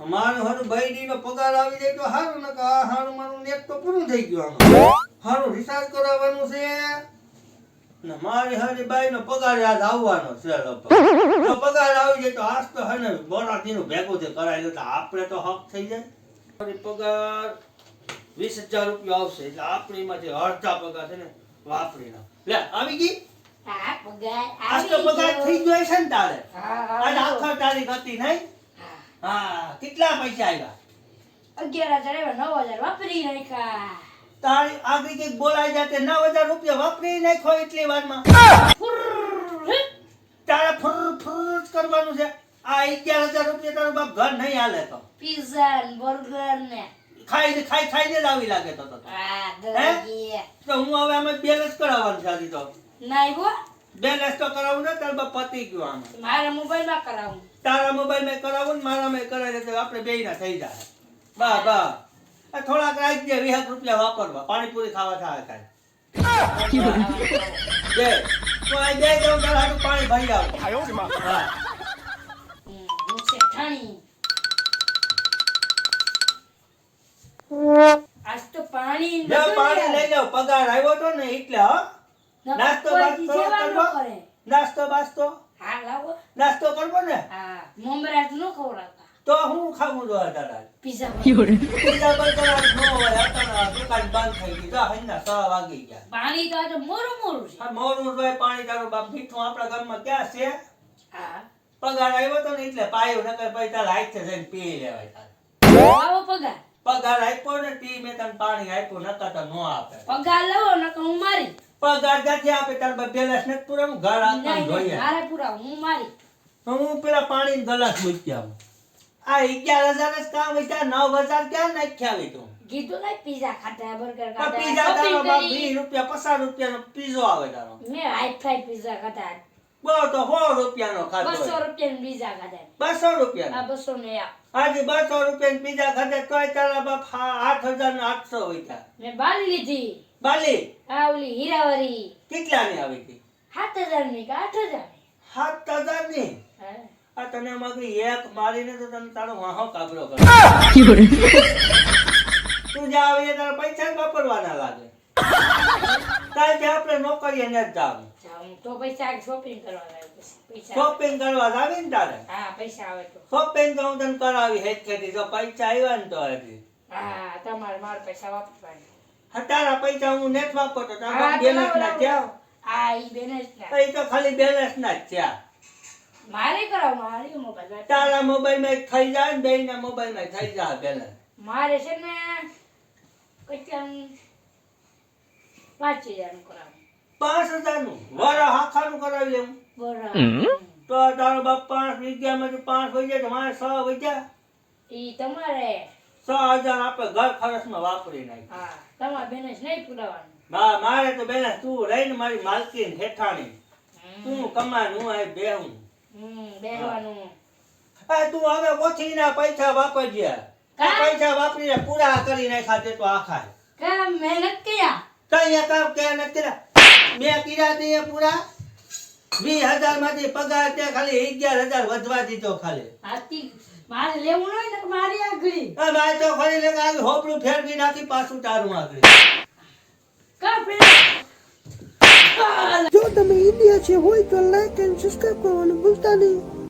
મારું હારું બૈડીનો પગાર આવી જાય તો હારું, ને આ હારું મારું નેટ તો પૂરું થઈ ગયું આમાં. હારું રિચાર્જ કરાવવાનું છે ને મારી હારી બાઈનો પગાર આજ આવવાનો છે લગભગ. તો પગાર આવી જાય તો આજ તો હે ને બોરાતીનું ભેગું છે કરાવી લે તો આપણે તો હક થઈ જાય. મારી પગાર 20,000 રૂપિયા આવશે એટલે આપણી માંથી અડધા પગાર છે ને વાપરી નાખ. લે આવી ગઈ. હા પગાર આજ તો પગાર થઈ ગયો છે ને તારે. હા આજ આખા તારીખ હતી નહીં. હા કેટલા પૈસા આવ્યા? 11,000 આવ્યા, 9,000 વાપરી નાખ્યા. તારી આગળ કઈક બોલાઈ જાય 9,000 રૂપિયા વાપરી નાખો એટલી વારમાં. તારે ફર ફર જ કરવાનું છે. આ 11,000 રૂપિયા તારો બાપ ઘર નહીં હાલે તો. પિઝા ને બર્ગર ને ખાઈને જ આવી લાગે તો. હા દગી તો હું હવે અમે બેલેન્સ કરાવવાનું છે હજી તો. નહીં હો, બેલેન્સ તો કરાવું ને તાર બાપ પતી ગયું આમ. મારા મોબાઈલ માં કરાવું. તારા મોબાઈલ માં કરાવું ને મારા માં કરાવી તો આપણે બેયના થઈ જાય. બા બા આ થોડાક રાખી દે 20 રૂપિયા વાપરવા પાણીપુરી ખાવા થાય કાઈ. બે તો આ બે જાવ તારા હાટુ પાણી ભરી આવ. હા હું છે ઠાણી. આજ તો પાણી લે પાણી લઈ જાવ. પગાર આવ્યો તો ને એટલે હો. નાસ્તો બાસ્તો કરવો. નાસ્તો બાસ્તો હા લાવો. નાસ્તો કરવો ને. હા મમરાજ નો ખવડાવતા તો હું ખાવું જો તારા પિઝા પીઝા બર્ગર આજ નો હોય. અત્યારે દુકાન બંધ થઈ ગઈ. જા હૈના 6 વાગી ગયા. પાણી તો આજે મોરું મોરું છે. આ મોરું ભાઈ પાણી તારું બાપ મીઠું આપણા ગામમાં ક્યાં છે? હા પગાર આવ્યો તો ને એટલે પાયો નકર પછી તારા હાથ છે જઈને પી લેવાય તારે. લાવો પગાર. પગાર આપ્યો ને તી મેં તને પાણી આપ્યું નકર તો નો આપે. પગાર લાવો નકર હું મારી. પગાર ક્યાંથી આપે તાર બાપ બેલેન્સ નથી પૂરાનું ઘર આપવાનું જોઈએ. મારે પૂરા હું મારી. હું પેલા પાણી ગ્લાસ મૂકી આવું. આ 11,000 જ કામ હોય 9,000 ક્યાં નાખ્યા આવી તું? કીધું ને પિઝા ખાતા બર્ગર પણ ખાતા પીઝા તારો shopping બાપ કરી. 20 રૂપિયા 50 રૂપિયાનો પીઝો આવે તારો. મેં હાઈ-ફાઈ પિઝા ખાતા. બહુ તો 100 રૂપિયાનો ખાધો 200 રૂપિયાનો પિઝા ખાતા. 200 રૂપિયાનો. આ 200 ને આ. આજે 200 રૂપિયાનો પીઝા ખાધે તોય તારા બાપ 8,800 હોય. મેં બાલી લીધી. બાલી આ ઓલી હીરાવરી કેટલાની આવી હતી? 7,000 ની કે 8,000 ની. 7,000 ની. હા. આ તને માગી એક મારીને તો તને તારો વાહો કાબરો કરે. તું જા આવે તારા પૈસા જ વાપરવાના લાગે. કાલ આપણે નોકરીએ ન જાવ. જાઉં તો પૈસા શોપિંગ કરવા લાગ્યો પછી. પૈસા શોપિંગ કરવા જાવી ને તારે. હા પૈસા આવે તો. શોપિંગ તો હું તને કરાવી હેજ ખેતી જો પૈસા આવ્યા ને તો હજી. હા તમારે મારા પૈસા વાપરવાના. હા તારા પૈસા હું નથી વાપરતો. હા, તારા તો બેલેન્સ લાવો, ના લાવો. થયા. હા ઈ બેને જ ના. એ તો ખાલી બેલેન્સ ના જ થયા. મારે કરાવ મારી મોબાઈલ. તારા મોબાઈલ માં થઈ જાય ને બેયના મોબાઈલ માં થઈ જાય બેલેન્સ. મારે છે ને કેટલા 5,000 નું કરાવ. 5,000 નું વર હાખાનું કરાવી લેવું. બરાબર. તો તારો બાપ 5 વીઘામાં 5 વઈ જાય તો મારે 6 વઈ જાય. ઈ તમારે 6,000 આપણે ઘર ખર્ચમાં વાપરી નાખી. હા તમારે બેને જ નહીં પુરાવાનું. મારે તો બેલેન્સ તું રહીને મારી માલકીન હેઠાણી તું કમાન હું આ બેહું. બેહવાનું. તું હવે ઓછી ના પૈસા વાપરજે. આ પૈસા વાપરીને પૂરા કરી નાખ્યા તે તો આખા. કામ મહેનત કર્યા. તઈ કામ કે નથી ને. મેં કીધા તે પૂરા 20,000 માંથી પગાર તે ખાલી 11,000 વધવા દીધો ખાલી. આતી મારે લેવું ન હોય ને મારી આગળી. આ ભાઈ તો ફરી લે આવી હોપડું ફેરવી નાખી પાછું તારું આગળ. કા પેલા જો તમે ઇન્ડિયા છે હોય તો લાઈક એન્ડ સબસ્ક્રાઇબ કરવાનું ભૂલતા નહીં.